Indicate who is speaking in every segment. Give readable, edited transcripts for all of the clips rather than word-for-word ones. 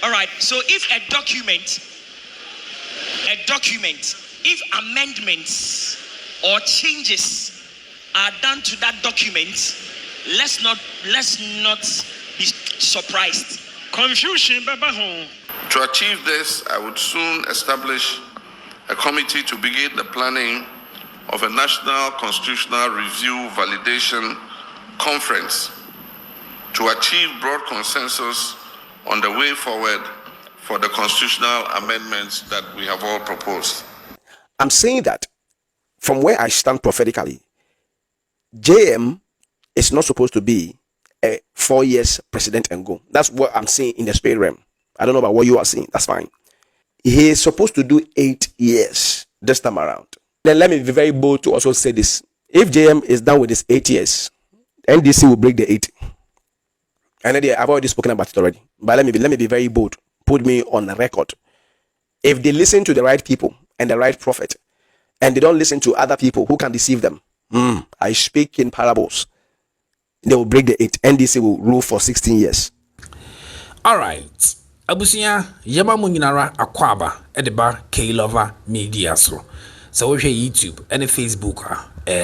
Speaker 1: All right, so if if amendments or changes are done to that document, let's not be surprised.
Speaker 2: Confusion, Baba.
Speaker 3: To achieve this, I would soon establish a committee to begin the planning of a national constitutional review validation conference to achieve broad consensus on the way forward for the constitutional amendments that we have all proposed.
Speaker 4: I'm saying that from where I stand prophetically, JM is not supposed to be a 4 years president and go. That's what I'm seeing in the spirit realm. I don't know about what you are seeing. That's fine. He is supposed to do 8 years this time around. Then let me be very bold to also say this. If JM is done with his 8 years, NDC will break the 8. And I've already spoken about it already. But let me be very bold. Put me on the record. If they listen to the right people and the right prophet, and they don't listen to other people who can deceive them, I speak in parables. They will break the 8. NDC will rule for 16 years.
Speaker 5: All right. Abusia yama munyinara akwaba edeba K-Lover Media so we share YouTube and Facebook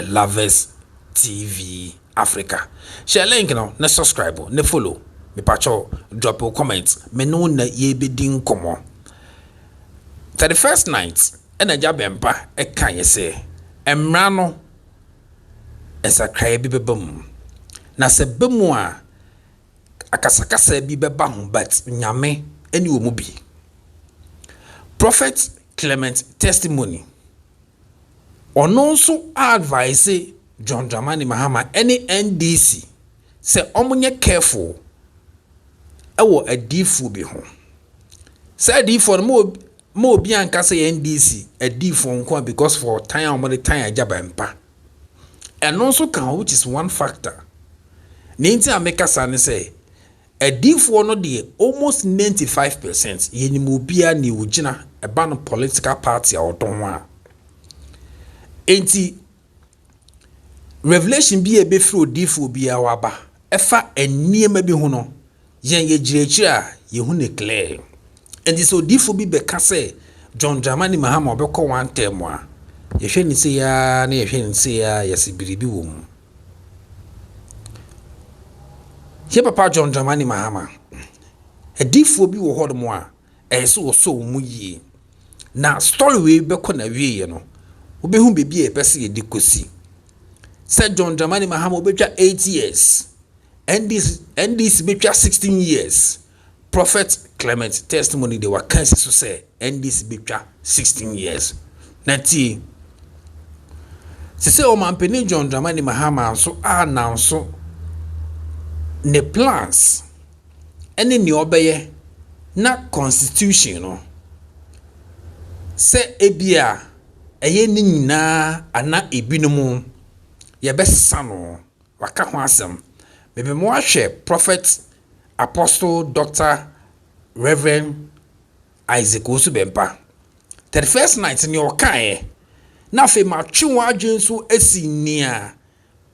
Speaker 5: Lovers TV Africa. Share link no, na subscribe, na follow, me pacho drop a comment, me no na ye bedin komo. 31st night Agya Bempah kan say emra no esakra bi bebam na se bemu a akasakasa bi beba ho but nyame eni wo mu bi. Prophet Clement testimony ono so advise John Dramani Mahama any NDC say omunye careful ewo adifu bi ho say adifu no mo bi anka say NDC adifu nko because for time omode time Agya Bempah and also can which is one factor ninti ameka sane say adifu no de almost 95% yenimu bia ni ugina eba no political party a odon a enti revelation bi ebe fro adifu bia waba efa eniema bi ho no yen ye girechi a ye hu ne clear enti so adifu bi be ka say John Dramani Mahama obekọ one term a ye hwe ni se ya na ye hwe ni se ya yesibiribi wo mu. Here Papa John Dramani Mahama adifu bi wo hodmo a so so mu yi na story we beko na wie no obehu bebi e pese ye dikosi said John Dramani Mahama obetwa 8 years NDC betwa 16 years. Prophet Clement testimony they were cases to say NDC betwa 16 years. Nati se say o mampeni John Dramani Mahama so announce ne plans ene ni obeye na constitution no se ebia eye ni nyina ana ebinumu ye besa no waka ho asem mebe mo ahwe Prophet Apostle Dr. Reverend Isaac Bempah 31st night ni okae na fe ma twenwa adwenso asinia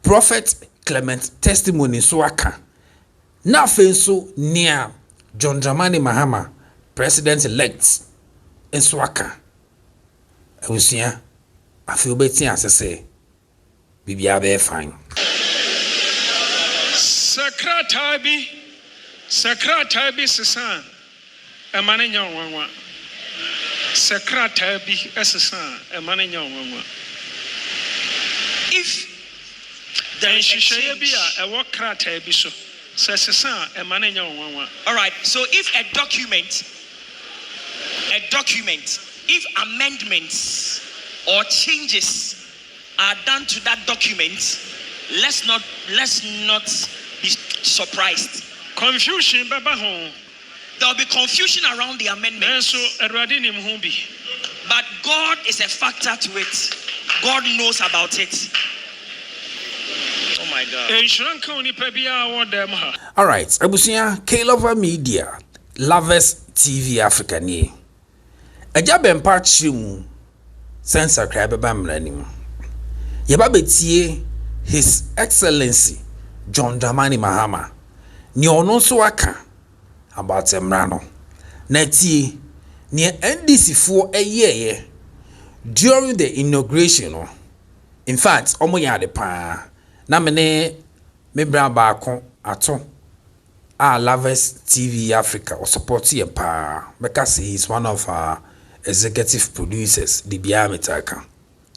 Speaker 5: Prophet Clement testimony so aka na fe so nia John Dramani Mahama president elect enso aka awusia afi obeti asese bibia be fine
Speaker 2: Secretary bi sesan emane nya wanwa secretary bi sesan emane nya wanwa
Speaker 1: If
Speaker 2: then shisheye bi a ewo krata bi so sesan emane nya wanwa.
Speaker 1: All right, so if a document if amendments or changes are done to that document, let's not be surprised.
Speaker 2: Confusion, Baba.
Speaker 1: There will be confusion around the amendments. But God is a factor to it. God knows about it. Oh my God.
Speaker 5: All right, Abusia K-Lover Media, Lovers TV Africa ni. Agya Bempah chimu subscribe baba mranim. Yeba betie His Excellency John Dramani Mahama ni ono so aka about emra no na tie ni NDC fo eyeye during the inauguration no. In fact omo ya de pa na me bra ba ko ato Lovers TV Africa or support ye pa because he is one of our executive producers the biametaka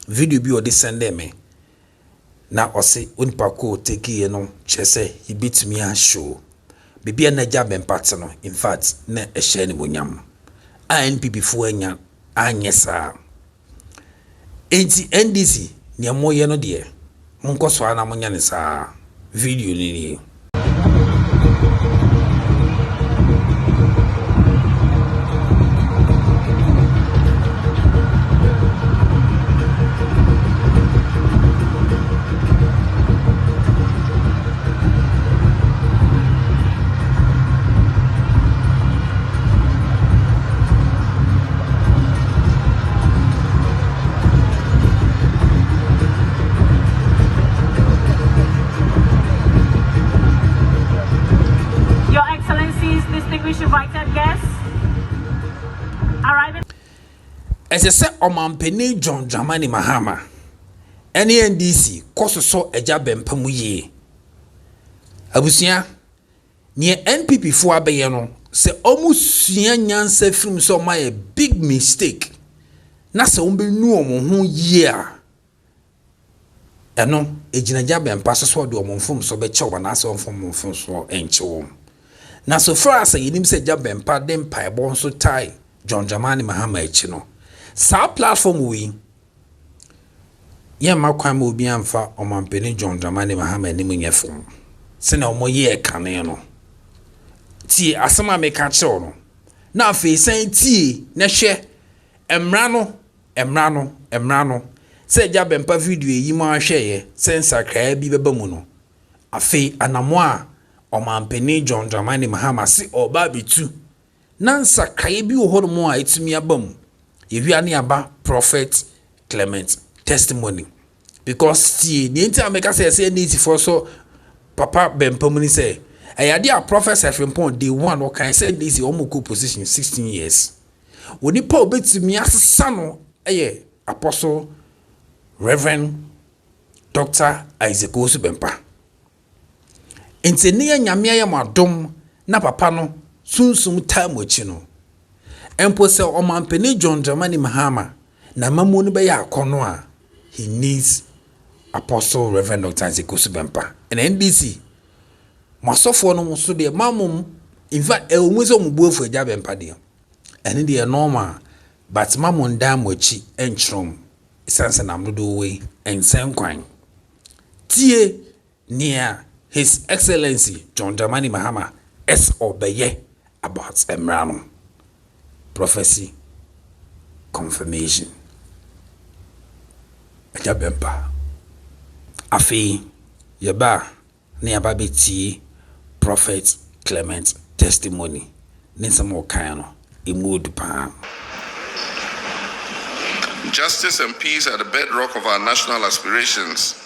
Speaker 5: video bi o de send me na o se unipa ko take ye no chese he beat me a show bibia na ja Bempah no. In fact na e share ni bonyam NPP fu anya anyesa enti NDC ni amoye no de monko so ana monya ne sa video ni.
Speaker 6: Distinguished invited guests arriving.
Speaker 5: As I said, Omampeni John Dramani Mahama, NDC, Kososo Agya Bempah mu ye. Abusia, near NPP for Abeyano, say almost nyansa film so my big mistake. Nasa umbe nu omo year. Eno, Agya Bempah so do omo fum so be chewa na so fum so enchewo. Na so far as yinim se Agya Bempah dem paibon so tie John Dramani Mahama echi no. Sa platform we ye makwan ma obi amfa Omampeni John Dramani Mahama ni munyefom. Se na omo ye kane no. Ti asema me ka che no. Na afi san ti na hwe emra no. Se Agya Bempah video yi ma hwe ye sensa kraa bi beba mu no. Afi anamo a Omampeni John Dramani Mahama si oba bitu nansa kaye bi wo hono a etumi abam yewia ne aba prophet Clement testimony because tie the entire make say NDC for so papa Bempah mu ni say ayade a prophet Frimpong day one what can say this omuko position 16 years woni pa obetumi asesa no apostle Reverend Dr. Isaac Bempah. Enti ne nyame ya madom na papa no sunsum time wachi no. Empo se Omampeni John Dramani Mahama na mamu no be ya akono a he needs Apostle Reverend Dr. Isaac Bempah. And NDC masofo no so de mamum in fact e omu so mbuofu Agya Bempah de. Ene de normal but mamu ndam wachi enchrom isanse na mdodo we ensen kwan. Tie nia His Excellency John Dramani Mahama is obeye about Emrano. Prophecy confirmation. Agya Bempah. Afi yeba ne ababeti prophet Clement testimony. Ninsamo kayano imudu pa.
Speaker 3: Justice and peace are the bedrock of our national aspirations.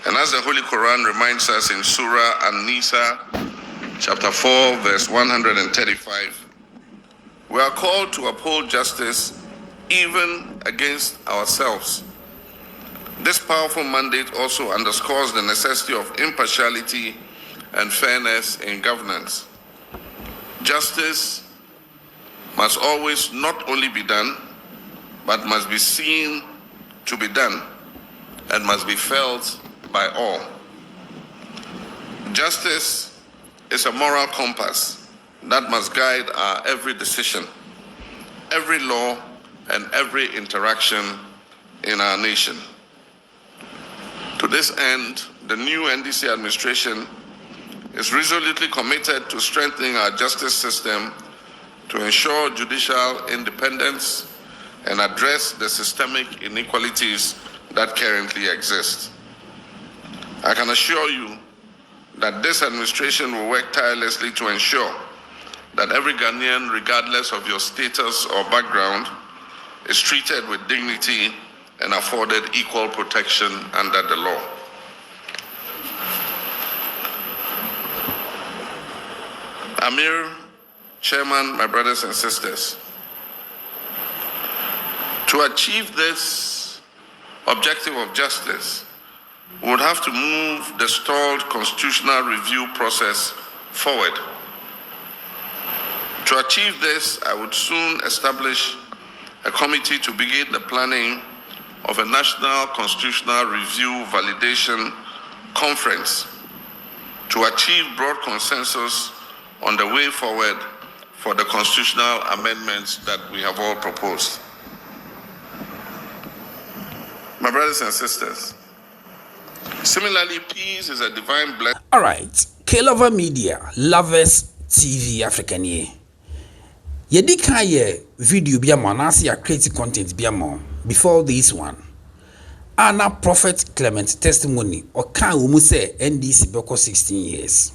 Speaker 3: And as the Holy Quran reminds us in Surah An-Nisa, chapter 4, verse 135, we are called to uphold justice even against ourselves. This powerful mandate also underscores the necessity of impartiality and fairness in governance. Justice must always not only be done, but must be seen to be done and must be felt by all. Justice is a moral compass that must guide our every decision, every law, and every interaction in our nation. To this end, the new NDC administration is resolutely committed to strengthening our justice system to ensure judicial independence and address the systemic inequalities that currently exist. I can assure you that this administration will work tirelessly to ensure that every Ghanaian, regardless of your status or background, is treated with dignity and afforded equal protection under the law. Amir, Chairman, my brothers and sisters, to achieve this objective of justice, we would have to move the stalled constitutional review process forward. To achieve this, I would soon establish a committee to begin the planning of a national constitutional review validation conference to achieve broad consensus on the way forward for the constitutional amendments that we have all proposed. My brothers and sisters, similarly, peace is a divine blessing.
Speaker 5: All right, K-Lover Media, Lovers TV African ye. Yedika ye video biamo nasi ya creative content biamo before this one. Ana Prophet Clement testimony oka umu se NDC beko 16 years.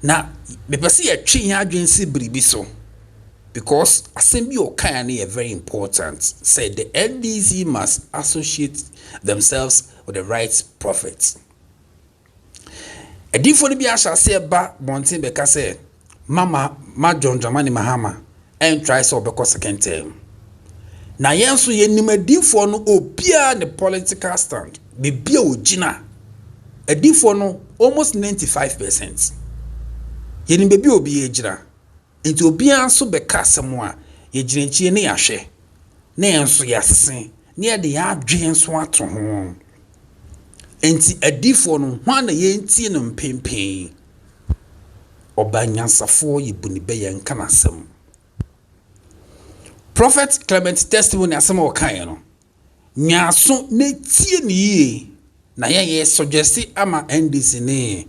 Speaker 5: Na bepesi ya twi ya adwensi bribiso because assembly oka ya ne very important. Said the NDC must associate themselves with the right prophets. Edifo ni bi asha se ba bontin beka se Mama John Dramani Mahama and try so beko second term. Na yenso yenimedifo no obia the political stand. Bibia ojina. Edifo no almost 95%. Yenim bebi obi ejira. Enti obia so beka semo a yegirenchie ne yahwe. Na yenso yasesen. Ne de ya adwen so ato ho. Enti edifo no hwan na yentie no mpempen. Obanyansafo yibunibe yenkanasem. Prophet Clement testimony asema okan no. Nyaso ne tie ne yie na ye suggest ama NDC ne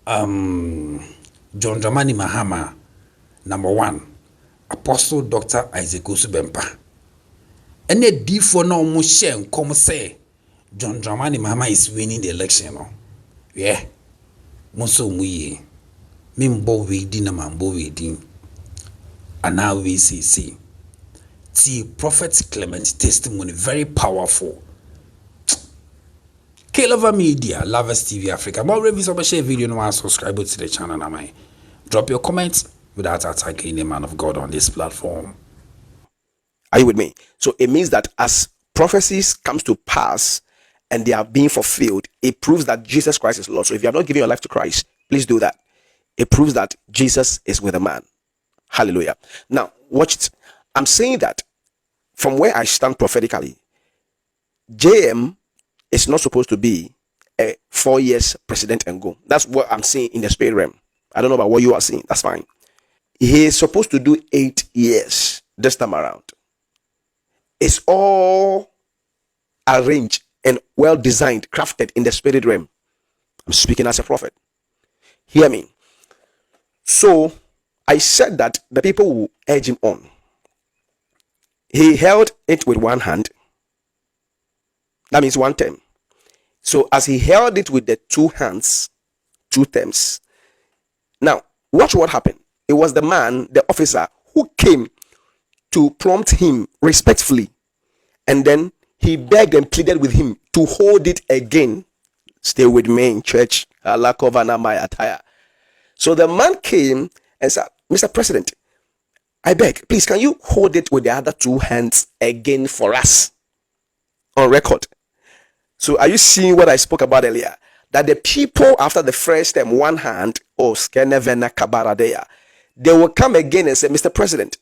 Speaker 5: John Dramani Mahama number 1 Apostle Dr. Isaac Bempah. Ene difo na omo hye nkom say John Dramani Mahama is winning the election no. Yeah. Monso mu yie. Mimbo we di na mambo we di. Ana we see. Prophet Clement testimony very powerful. K-Lover Media, Lovers TV Africa. More reviews of share video no subscribe to the channel na mai. Drop your comments without attacking the man of God on this platform.
Speaker 4: Are you with me? So it means that as prophecies comes to pass and they are being fulfilled, it proves that Jesus Christ is Lord. So if you are not giving your life to Christ, please do that. It proves that Jesus is with a man. Hallelujah. Now, watch it. I'm saying that from where I stand prophetically, JM is not supposed to be a 4 years president and go. That's what I'm seeing in the spirit realm. I don't know about what you are seeing. That's fine. He is supposed to do 8 years this time around. It's all arranged and well designed, crafted in the spirit realm. I'm speaking as a prophet. Hear me. So I said that the people will urge him on. He held it with one hand. That means one term. So as he held it with the two hands, 2 terms. Now, watch what happened. It was the man, the officer, who came to prompt him respectfully. And then he begged and pleaded with him to hold it again. Stay with me in church. So the man came and said, Mr. President, I beg, please, can you hold it with the other 2 hands again for us on record? So are you seeing what I spoke about earlier? That the people after the first term, 1 hand, they will come again and say, Mr. President,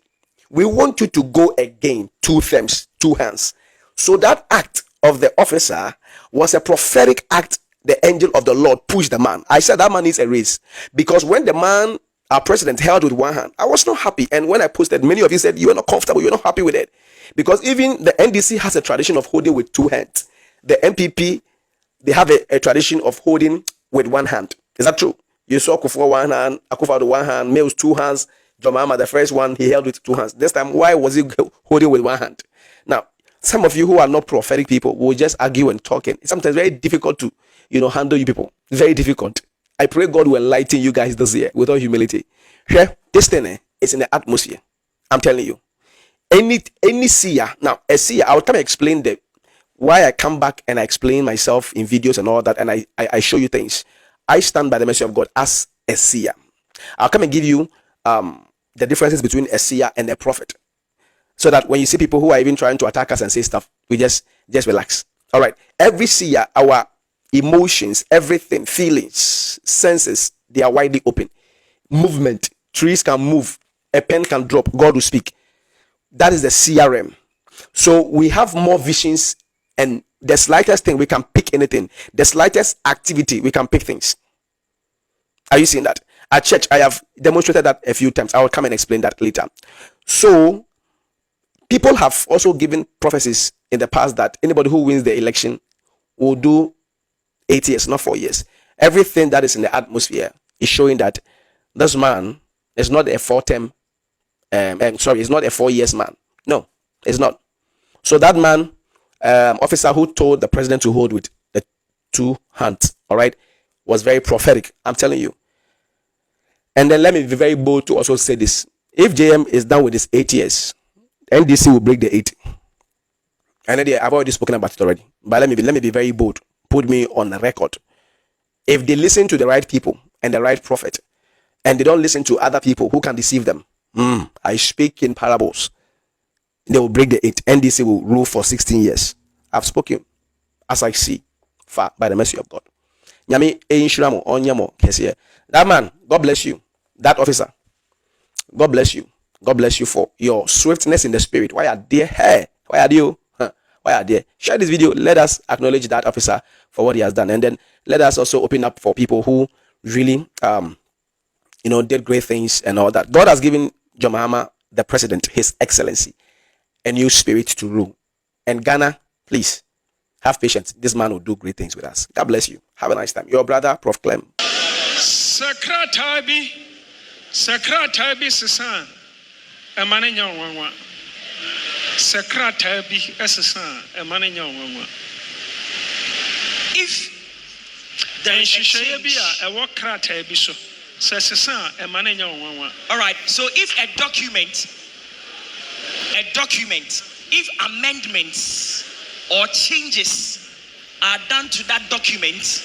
Speaker 4: we want you to go again 2 terms, 2 hands. So that act of the officer was a prophetic act. The angel of the Lord pushed the man. I said that man needs a raise, because when the man, our president, held with 1 hand, I was not happy. And when I posted, many of you said you were not comfortable, you're not happy with it, because even the NDC has a tradition of holding with 2 hands. The MPP, they have a tradition of holding with 1 hand. Is that true? You saw Kufuor 1 hand, Akufo with 1 hand, Mills 2 hands, John Mahama, the first one, he held with 2 hands. This time, why was he holding with 1 hand? Now, some of you who are not prophetic people will just argue and talk. It's sometimes very difficult to, handle you people. Very difficult. I pray God will enlighten you guys this year with all humility. Here, this thing is in the atmosphere. I'm telling you. Any seer, now a seer, I'll come and explain why I come back and I explain myself in videos and all that, and I show you things. I stand by the mercy of God as a seer. I'll come and give you the differences between a seer and a prophet, so that when you see people who are even trying to attack us and say stuff, we just relax. All right. Every seer, our emotions, everything, feelings, senses, they are widely open. Movement, trees can move, a pen can drop, God will speak. That is the seer realm. So we have more visions, and the slightest thing we can pick anything. The slightest activity we can pick things. Are you seeing that? At church, I have demonstrated that a few times. I will come and explain that later. So people have also given prophecies in the past that anybody who wins the election will do 8 years, not 4 years. Everything that is in the atmosphere is showing that this man is not a 4-term. He's not a 4 years man. No, it's not. So that man, officer who told the president to hold with the 2 hands, all right, was very prophetic. I'm telling you. And then let me be very bold to also say this: if JM is done with his 8 years, NDC will break the 8. And I've already spoken about it already. But let me be very bold. Put me on the record. If they listen to the right people and the right prophet, and they don't listen to other people who can deceive them, I speak in parables, they will break the 8. NDC will rule for 16 years. I've spoken as I see, far by the mercy of God. That man, God bless you. That officer, God bless you. God bless you for your swiftness in the spirit. Why are they here? Why are you? Why are they? Share this video. Let us acknowledge that officer for what he has done. And then let us also open up for people who really, did great things and all that. God has given John Mahama, the president, His Excellency, a new spirit to rule. And Ghana, please, have patience. This man will do great things with us. God bless you. Have a nice time. Your brother, Prof. Clement.
Speaker 2: Secretary Sisan, a man in your one. Secretary Sisan, a man in your one.
Speaker 1: If there is a change,
Speaker 2: a work crate be so. Sisan, a man in your one.
Speaker 1: all right. So if a document, if amendments or changes are done to that document,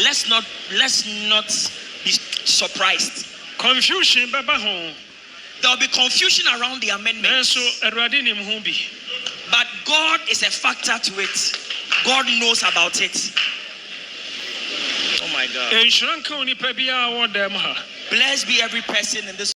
Speaker 1: let's not be surprised.
Speaker 2: Confusion, Baba home.
Speaker 1: There will be confusion around the amendments. But God is a factor to it. God knows about it. Oh my God. Blessed be every person in this